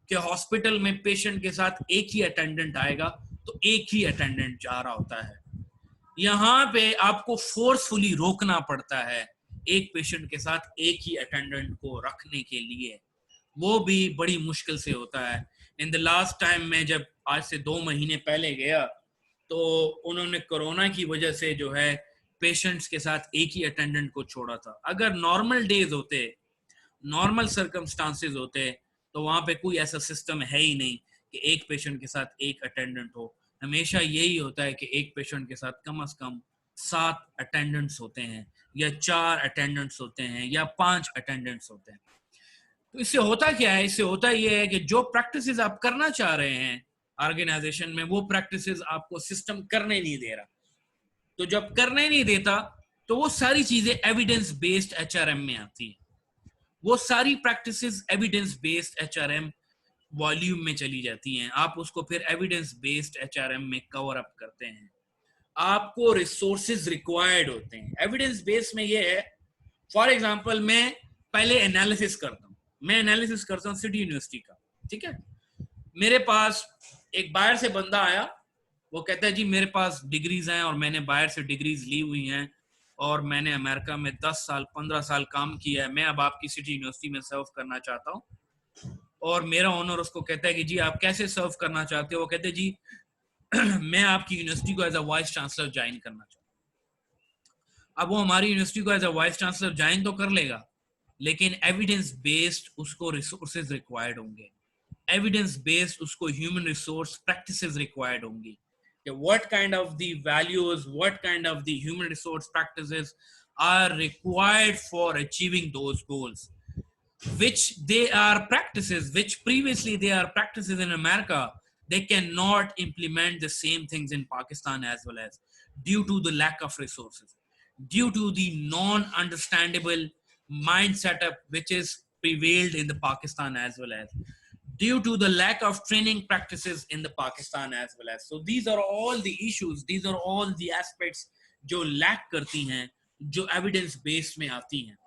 कि हॉस्पिटल में पेशेंट के साथ एक ही अटेंडेंट आएगा, तो एक ही अटेंडेंट जा रहा होता है। यहाँ पे आपको फोर्सफुली रोकना पड़ता है एक पेशेंट के साथ एक ही अटेंडेंट को रखने के लिए, वो भी बड़ी मुश्किल से होता है। इन द लास्ट टाइम में जब आज से 2 महीने पहले गया, तो उन्होंने कोरोना की वजह से जो है पेशेंट्स के साथ एक ही अटेंडेंट को छोड़ा था। अगर नॉर्मल डेज होते, नॉर्मल सर्कमस्टांसेस होते, तो वहां पे कोई ऐसा सिस्टम है ही नहीं कि एक पेशेंट के साथ एक अटेंडेंट हो। हमेशा यही होता है कि एक पेशेंट के साथ कम से कम 7 अटेंडेंट्स होते हैं, या 4 अटेंडेंट्स होते हैं, या 5 अटेंडेंट्स होते हैं। तो इससे होता क्या है? इससे होता यह है कि जो प्रैक्टिसेस आप करना चाह रहे हैं ऑर्गेनाइजेशन में, वो प्रैक्टिसेस आपको सिस्टम करने नहीं दे रहा। तो जब करने नहीं देता, तो वो सारी चीजें एविडेंस बेस्ड एचआरएम में आती है। वो सारी practices evidence based HRM volume में चली जाती हैं। आप उसको फिर एविडेंस बेस्ड एचआरएम में कवर अप करते हैं। आपको रिसोर्सेज रिक्वायर्ड होते हैं। एविडेंस बेस्ड में ये है, फॉर एग्जांपल मैं पहले एनालिसिस करता हूँ। मैं एनालिसिस करता हूँ सिटी यूनिवर्सिटी का, ठीक है। मेरे पास एक बाहर से बंदा आया, वो कहता है जी मेरे पास डिग्रीज हैं और मैंने बाहर से डिग्रीज ली हुई हैं और मैंने अमेरिका में 10 साल 15 साल काम किया है, मैं अब आपकी सिटी यूनिवर्सिटी में सर्व करना चाहता हूँ। और मेरा ओनर उसको कहता है कि जी आप कैसे सर्व करना चाहते हो? वो कहते हैं जी मैं आपकी यूनिवर्सिटी को as a vice chancellor join करना चाहता हूँ। अब वो हमारी यूनिवर्सिटी को as a vice chancellor join तो कर लेगा, लेकिन एविडेंस बेस्ड उसको रिसोर्सेज रिक्वायर्ड होंगे, एविडेंस बेस्ड उसको ह्यूमन रिसोर्स प्रैक्टिसेस रिक्वायर्ड होंगी। What kind of the values, what kind of the human resource practices are required for achieving those goals, which they are practices, which previously they are practices in America, they cannot implement the same things in Pakistan as well, as due to the lack of resources, due to the non-understandable mind setup which is prevailed in the Pakistan, as well as due to the lack of training practices in the Pakistan as well as. So these are all the issues, these are all the aspects जो lack करती हैं, जो evidence based में आती हैं।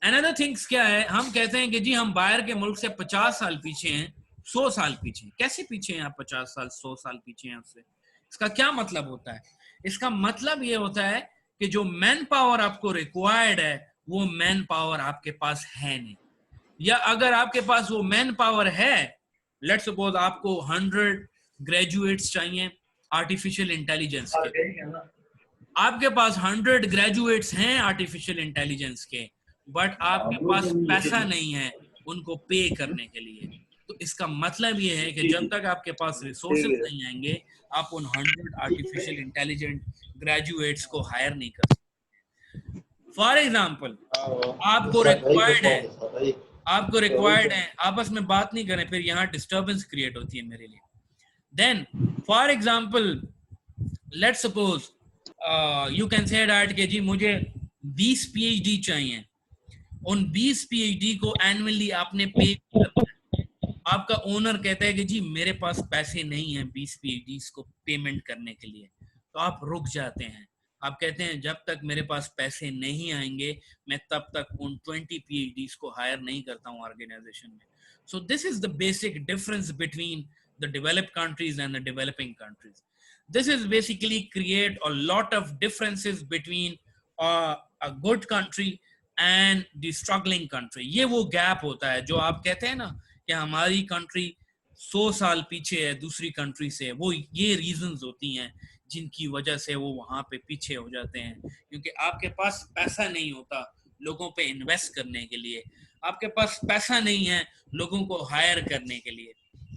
Another things क्या है, हम कहते हैं कि जी हम बाहर के मुल्क से 50 साल पीछे हैं, 100 साल पीछे हैं। कैसे पीछे हैं आप? 50 साल 100 साल पीछे हैं उससे। इसका क्या मतलब होता है? इसका मतलब ये होता है कि जो मैन पावर आपको रिक्वायर्ड है, वो मैन पावर आपके पास है नहीं। या अगर आपके पास वो मैन पावर है, लेट्स सपोज आपको 100 ग्रेजुएट्स चाहिए आर्टिफिशियल इंटेलिजेंस के, आपके पास 100 ग्रेजुएट्स हैं आर्टिफिशियल इंटेलिजेंस के, बट आपके पास पैसा नहीं है उनको पे करने के लिए। तो इसका मतलब ये है कि जब तक आपके पास रिसोर्सेज नहीं आएंगे, आप उन 100 आर्टिफिशियल इंटेलिजेंट ग्रेजुएट्स को हायर नहीं कर सकते। फॉर एग्जाम्पल आपको रिक्वायर्ड है, आपस में बात नहीं करें, फिर यहाँ डिस्टर्बेंस क्रिएट होती है मेरे लिए। Then for example let's suppose you can say that कि जी मुझे 20 पीएचडी चाहिए, उन 20 पीएचडी को एनुअली आपने पे करना है। आपका ओनर कहता है कि जी मेरे पास पैसे नहीं है 20 पीएचडी को पेमेंट करने के लिए, तो आप रुक जाते हैं। आप कहते हैं जब तक मेरे पास पैसे नहीं आएंगे, मैं तब तक उन 20 पीएचडीज को हायर नहीं करता हूं ऑर्गेनाइजेशन में। So this is the basic difference between the developed countries and the developing countries. This is basically create a lot of differences between a good country and the struggling country. ये वो gap होता है जो आप कहते हैं ना कि हमारी कंट्री 100 साल पीछे है दूसरी कंट्री से। वो ये रीजंस होती हैं जिनकी वजह से वो वहां पे पीछे हो जाते हैं, क्योंकि आपके पास पैसा नहीं होता लोगों पे इन्वेस्ट करने के लिए, आपके पास पैसा नहीं है लोगों को हायर करने के लिए,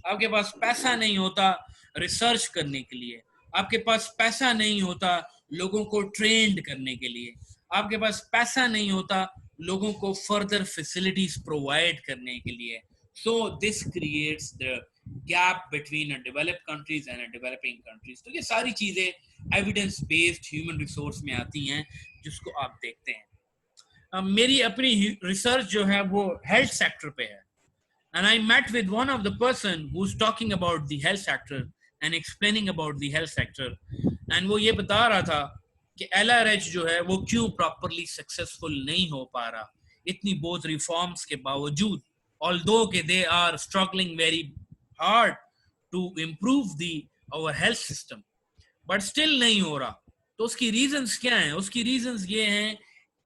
आपके पास पैसा नहीं होता रिसर्च करने के लिए, आपके पास पैसा नहीं होता लोगों को ट्रेंड करने के लिए, आपके पास पैसा नहीं होता लोगों को फर्दर फैसिलिटीज प्रोवाइड करने के लिए। So this creates the gap between developed countries and developing countries. तो ये सारी चीजें एविडेंस बेस्ड ह्यूमन रिसोर्स में आती हैं जिसको आप देखते हैं। मेरी अपनी रिसर्च जो है वो हेल्थ सेक्टर पे है, and I met with one of the person who's talking about the health sector and explaining about the health sector, and वो ये बता रहा था कि LRH जो है वो क्यों प्रॉपरली सक्सेसफुल नहीं हो पा रहा इतनी बहुत रिफॉर्म्स के बावजूद, although कि they are struggling very hard to improve the our health system, but still नहीं हो रहा। तो उसकी रीजंस क्या हैं? उसकी रीजंस ये हैं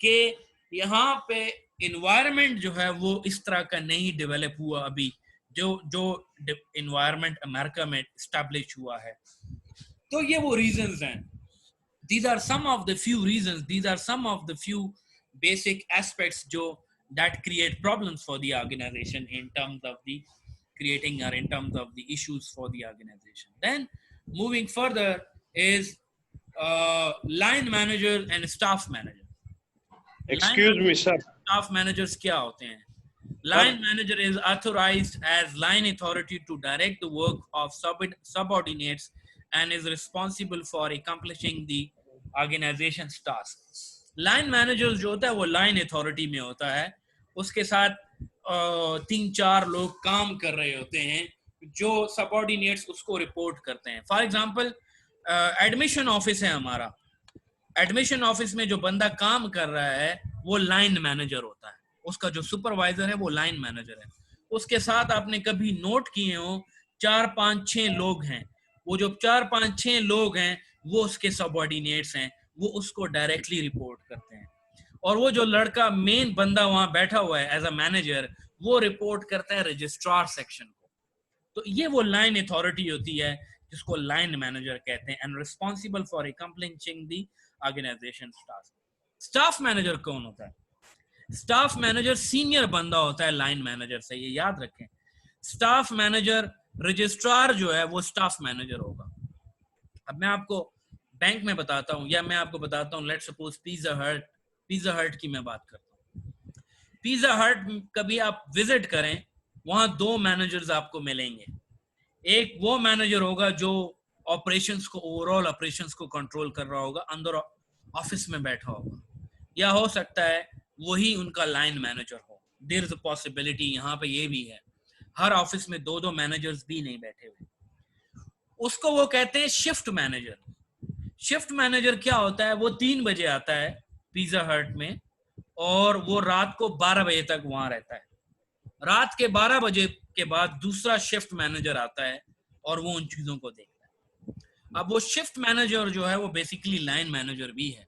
कि यहाँ पे इन्वायरमेंट जो है वो इस तरह का नहीं डेवलप हुआ अभी जो इन्वायरमेंट अमेरिका में एस्टैब्लिश हुआ है। तो ये वो रीजंस हैं। These are some of the few reasons, these are some of the few basic aspects that create problems for the organization in terms of the creating or in terms of the issues for the organization. Then moving further is line manager and staff manager. Excuse me, sir. Staff managers क्या होते हैं? Line manager is authorized as line authority to direct the work of subordinates and is responsible for accomplishing the organization's tasks. Line manager जो होता है वो line authority में होता है, उसके साथ 3-4 लोग काम कर रहे होते हैं जो subordinates उसको report करते हैं। For example, admission office है हमारा, एडमिशन ऑफिस में जो बंदा काम कर रहा है वो लाइन मैनेजर होता है, उसका जो सुपरवाइजर है वो लाइन मैनेजर है। उसके साथ आपने कभी नोट किए हो 4-5-6 लोग हैं, वो जो 4-5-6 लोग हैं वो उसके सबऑर्डिनेट्स हैं, वो उसको डायरेक्टली रिपोर्ट करते हैं। और वो जो लड़का मेन बंदा वहां बैठा हुआ है एज अ मैनेजर, वो रिपोर्ट करता है रजिस्ट्रार सेक्शन को। तो ये वो लाइन अथॉरिटी होती है जिसको लाइन मैनेजर कहते हैं, and responsible for accomplishing the organisation task. Staff manager कौन होता है? स्टाफ मैनेजर सीनियर बंदा होता है लाइन मैनेजर से, ये याद रखें। स्टाफ मैनेजर रजिस्ट्रार जो है वो स्टाफ मैनेजर होगा। अब मैं आपको बैंक में बताता हूँ, या मैं आपको बताता हूँ, लेट्स सपोज पिज़्ज़ा हट की मैं बात करता हूँ। पिज़्ज़ा हट कभी आप विजिट करें, वहां 2 मैनेजर्स आपको मिलेंगे। एक वो मैनेजर होगा जो ऑपरेशंस को, ओवरऑल ऑपरेशंस को कंट्रोल कर रहा होगा, अंदर ऑफिस में बैठा होगा, या हो सकता है वही उनका लाइन मैनेजर हो। देयर इज अ पॉसिबिलिटी यहाँ पे ये भी है, हर ऑफिस में 2-2 मैनेजर्स भी नहीं बैठे हुए। उसको वो कहते हैं शिफ्ट मैनेजर। शिफ्ट मैनेजर क्या होता है? वो 3 बजे आता है पिज़्ज़ा हट में और वो रात को 12 बजे तक वहां रहता है। रात के 12 बजे के बाद दूसरा शिफ्ट मैनेजर आता है और वो उन चीजों को देखता है। अब वो शिफ्ट मैनेजर जो है वो बेसिकली लाइन मैनेजर भी है,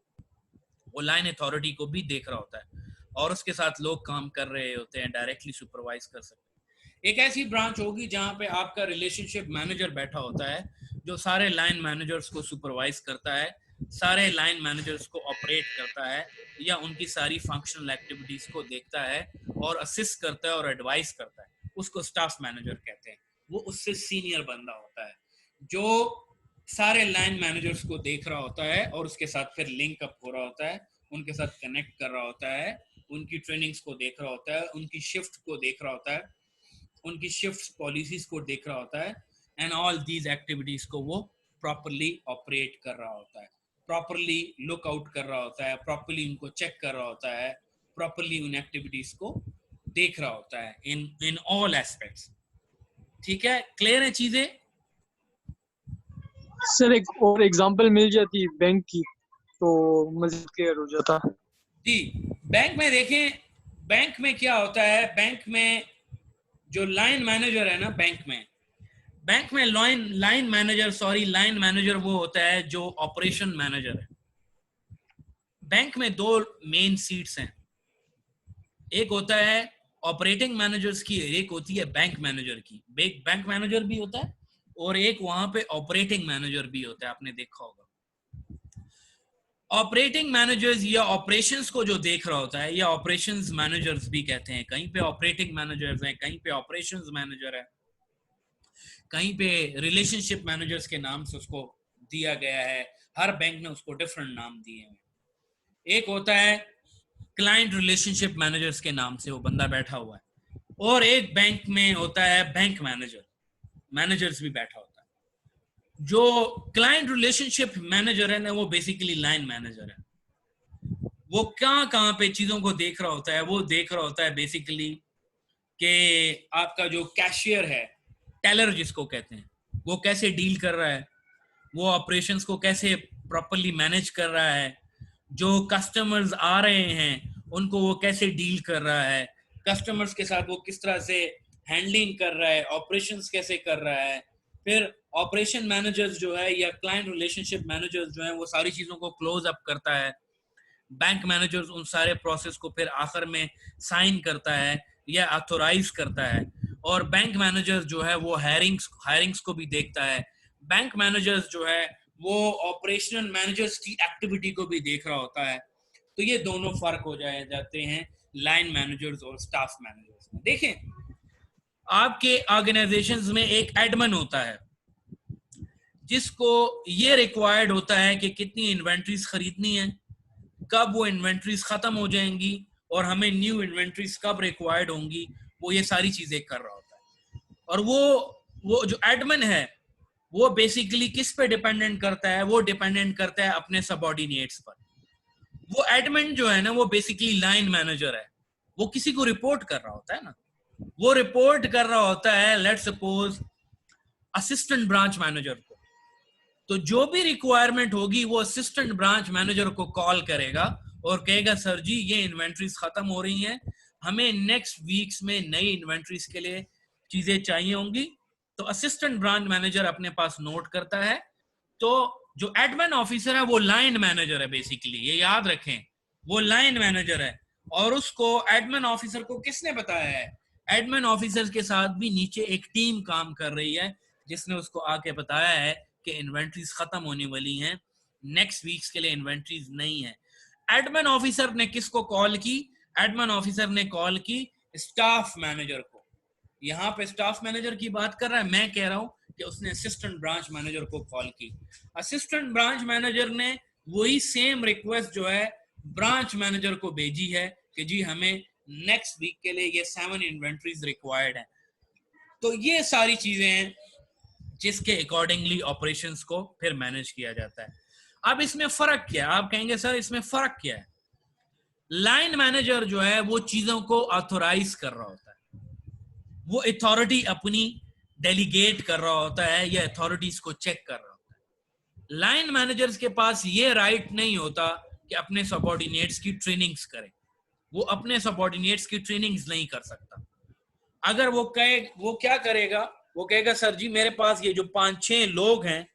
वो लाइन अथॉरिटी को भी देख रहा होता है और उसके साथ लोग काम कर रहे होते हैं, डायरेक्टली सुपरवाइज कर सकते हैं। एक ऐसी ब्रांच होगी जहां पे आपका रिलेशनशिप मैनेजर बैठा होता है जो सारे लाइन मैनेजर्स को सुपरवाइज करता है, सारे लाइन मैनेजर्स को ऑपरेट करता है या उनकी सारी फंक्शनल एक्टिविटीज को देखता है और असिस्ट करता है और एडवाइस करता है, उसको स्टाफ मैनेजर कहते हैं। वो उससे सीनियर बंदा होता है जो सारे लाइन मैनेजर्स को देख रहा होता है और उसके साथ फिर लिंक अप हो रहा होता है, उनके साथ कनेक्ट कर रहा होता है, उनकी ट्रेनिंग्स को देख रहा होता है, उनकी शिफ्ट को देख रहा होता है, उनकी शिफ्ट पॉलिसीज को देख रहा होता है, एंड ऑल दीज एक्टिविटीज को वो प्रॉपरली ऑपरेट कर रहा होता है, प्रॉपरली लुक आउट कर रहा होता है, प्रॉपरली उनको चेक कर रहा होता है, प्रॉपरली उन एक्टिविटीज को देख रहा होता है इन ऑल एस्पेक्ट्स। ठीक है, क्लियर है चीजें? सर एक और एग्जांपल मिल जाती बैंक की तो मज़ीद क्लियर हो जाता। जी, बैंक में देखें, बैंक में क्या होता है, बैंक में जो लाइन मैनेजर है ना, बैंक में लाइन मैनेजर वो होता है जो ऑपरेशन मैनेजर है। बैंक में 2 मेन सीट्स हैं, एक होता है ऑपरेटिंग मैनेजर्स की, एक होती है बैंक मैनेजर की। बैंक मैनेजर भी होता है और एक वहां पे ऑपरेटिंग मैनेजर भी होता है, आपने देखा होगा। ऑपरेटिंग मैनेजर्स या ऑपरेशंस को जो देख रहा होता है, या ऑपरेशंस मैनेजर्स भी कहते हैं, कहीं पे ऑपरेटिंग मैनेजर्स हैं, कहीं पे ऑपरेशंस मैनेजर है, कहीं पे रिलेशनशिप मैनेजर्स के नाम से उसको दिया गया है। हर बैंक ने उसको डिफरेंट नाम दिए हैं। एक होता है क्लाइंट रिलेशनशिप मैनेजर्स के नाम से वो बंदा बैठा हुआ है, और एक बैंक में होता है बैंक मैनेजर। मैनेजर्स भी बैठा होता है। जो क्लाइंट रिलेशनशिप मैनेजर है ना, वो बेसिकली लाइन मैनेजर है। वो कहाँ पे चीजों को देख रहा होता है, वो देख रहा होता है बेसिकली कि आपका जो कैशियर है, टेलर जिसको कहते हैं, वो कैसे डील कर रहा है, वो ऑपरेशंस को कैसे प्रॉपरली मैनेज कर रहा है, जो कस्टमर्स आ रहे हैं उनको वो कैसे डील कर रहा है, कस्टमर्स के साथ वो किस तरह से हैंडलिंग कर रहा है, ऑपरेशंस कैसे कर रहा है। फिर ऑपरेशन मैनेजर्स जो है या क्लाइंट रिलेशनशिप मैनेजर्स जो है वो सारी चीज़ों को क्लोज अप करता है। बैंक मैनेजर्स उन सारे प्रोसेस को फिर आखिर में साइन करता है या ऑथोराइज करता है। और बैंक मैनेजर जो है वो हायरिंग्स को भी देखता है। बैंक मैनेजर्स जो है वो ऑपरेशनल मैनेजर्स की एक्टिविटी को भी देख रहा होता है। तो ये दोनों फर्क हो जाते हैं लाइन मैनेजर्स और स्टाफ मैनेजर्स में। देखें, आपके ऑर्गेनाइजेशंस में एक एडमिन होता है जिसको ये रिक्वायर्ड होता है कि कितनी इन्वेंट्रीज खरीदनी है, कब वो इन्वेंट्रीज खत्म हो जाएंगी और हमें न्यू इन्वेंट्रीज कब रिक्वायर्ड होंगी, वो ये सारी चीजें कर रहा होता है। और वो जो एडमिन है वो बेसिकली किस पे डिपेंडेंट करता है, वो डिपेंडेंट करता है अपने सबऑर्डिनेट्स पर। वो एडमिन जो है ना वो बेसिकली लाइन मैनेजर है, वो किसी को रिपोर्ट कर रहा होता है ना, वो रिपोर्ट कर रहा होता है let's suppose assistant branch manager को। तो जो भी रिक्वायरमेंट होगी वो असिस्टेंट ब्रांच मैनेजर को कॉल करेगा और कहेगा सर जी ये इन्वेंट्रीज खत्म हो रही हैं, हमें नेक्स्ट वीक्स में नई इन्वेंट्रीज के लिए चीजें चाहिए होंगी। तो असिस्टेंट ब्रांच मैनेजर अपने पास नोट करता है। तो जो एडमिन ऑफिसर है वो लाइन मैनेजर है बेसिकली, ये याद रखें, वो लाइन मैनेजर है। और उसको एडमिन ऑफिसर को किसने बताया है, एडमिन ऑफिसर के साथ भी नीचे एक टीम काम कर रही है जिसने उसको आके बताया है कि इन्वेंट्रीज खत्म होने वाली हैं, नेक्स्ट वीक्स के लिए इन्वेंट्रीज नहीं है। एडमिन ऑफिसर ने किसको कॉल की, एडमिन ऑफिसर ने कॉल की स्टाफ मैनेजर को। यहाँ पे स्टाफ मैनेजर की बात कर रहा है, मैं कह रहा हूँ कि उसने असिस्टेंट ब्रांच मैनेजर को कॉल की। असिस्टेंट ब्रांच मैनेजर ने वही सेम रिक्वेस्ट जो है ब्रांच मैनेजर को भेजी है कि जी हमें नेक्स्ट वीक के लिए ये 7 इन्वेंट्रीज रिक्वायर्ड है। तो ये सारी चीजें हैं जिसके अकॉर्डिंगली ऑपरेशंस को फिर मैनेज किया जाता है। अब इसमें फर्क क्या है, आप कहेंगे सर इसमें फर्क क्या है। लाइन मैनेजर जो है वो चीजों को ऑथोराइज कर रहा होता है, वो अथॉरिटी अपनी डेलीगेट कर रहा होता है या अथॉरिटीज को चेक कर रहा होता है। लाइन मैनेजर्स के पास ये राइट नहीं होता कि अपने सबऑर्डिनेट्स की ट्रेनिंग्स करें, वो अपने सबऑर्डिनेट्स की ट्रेनिंग्स नहीं कर सकता। अगर वो क्या करेगा, वो कहेगा सर जी मेरे पास ये जो 5-6 लोग हैं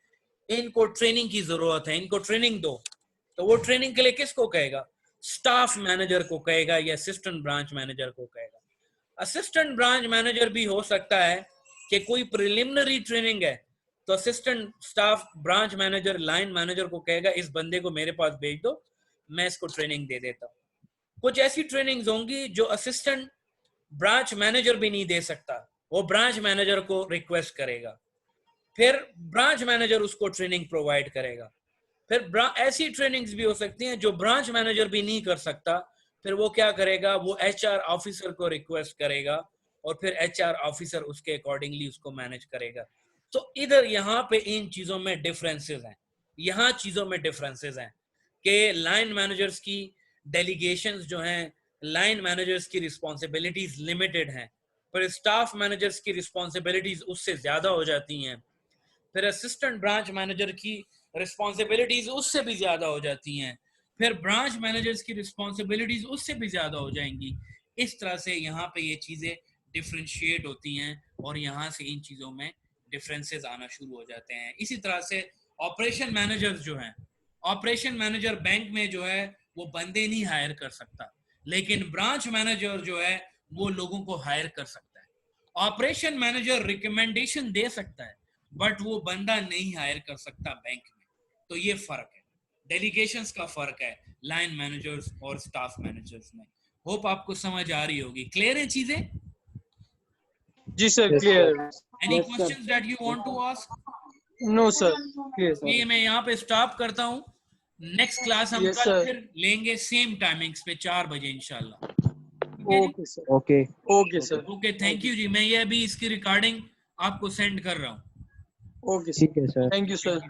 इनको ट्रेनिंग की जरूरत है, इनको ट्रेनिंग दो। तो वो ट्रेनिंग के लिए किसको कहेगा, स्टाफ मैनेजर को कहेगा या असिस्टेंट ब्रांच मैनेजर को कहेगा। असिस्टेंट ब्रांच मैनेजर भी हो सकता है कि कोई प्रिलिमिनरी ट्रेनिंग है तो assistant staff branch manager line manager को कहेगा इस बंदे को मेरे पास भेज दो, मैं इसको ट्रेनिंग दे देता हूँ। कुछ ऐसी ट्रेनिंग्स होंगी जो असिस्टेंट ब्रांच मैनेजर भी नहीं दे सकता, वो ब्रांच मैनेजर को रिक्वेस्ट करेगा, फिर ब्रांच मैनेजर उसको ट्रेनिंग प्रोवाइड करेगा। फिर ऐसी ट्रेनिंग्स भी हो सकती हैं जो ब्रांच मैनेजर भी नहीं कर सकता, फिर वो क्या करेगा, वो एचआर ऑफिसर को रिक्वेस्ट करेगा और फिर एचआर ऑफिसर उसके अकॉर्डिंगली उसको मैनेज करेगा। तो इधर यहाँ पे इन चीजों में डिफरेंसेस हैं, यहाँ चीजों में डिफरेंसेस हैं कि लाइन मैनेजर्स की डेलीगेशंस जो हैं, लाइन मैनेजर्स की रिस्पॉन्सिबिलिटीज लिमिटेड हैं, फिर स्टाफ मैनेजर्स की रिस्पॉन्सिबिलिटीज उससे ज्यादा हो जाती हैं, फिर असिस्टेंट ब्रांच मैनेजर की रिस्पॉन्सिबिलिटीज उससे भी ज्यादा हो जाती हैं, फिर ब्रांच मैनेजर्स की रिस्पॉन्सिबिलिटीज उससे भी ज्यादा हो जाएंगी। इस तरह से यहाँ पे ये चीजें डिफ्रेंशिएट होती हैं और यहाँ से इन चीजों में डिफरेंसेस आना शुरू हो जाते हैं। इसी तरह से ऑपरेशन मैनेजर्स जो हैं, ऑपरेशन मैनेजर बैंक में जो है वो बंदे नहीं हायर कर सकता, लेकिन ब्रांच मैनेजर जो है वो लोगों को हायर कर सकता है। ऑपरेशन मैनेजर रिकमेंडेशन दे सकता है बट वो बंदा नहीं हायर कर सकता बैंक में। तो ये फर्क है, डेलीगेशंस का फर्क है लाइन मैनेजर्स और स्टाफ मैनेजर्स में। होप आपको समझ आ रही होगी, क्लियर है चीजें? जी sir, clear. Any questions that you want to ask? No sir, clear. ये मैं यहाँ पे स्टॉप करता हूँ। नेक्स्ट क्लास हम Yes, कल sir. फिर लेंगे सेम टाइमिंग्स पे 4 बजे इंशाल्लाह। Okay sir, okay okay sir. Okay, thank you जी। मैं ये अभी इसकी रिकॉर्डिंग आपको सेंड कर रहा हूँ। ओके सर, ठीक है सर। Thank you sir.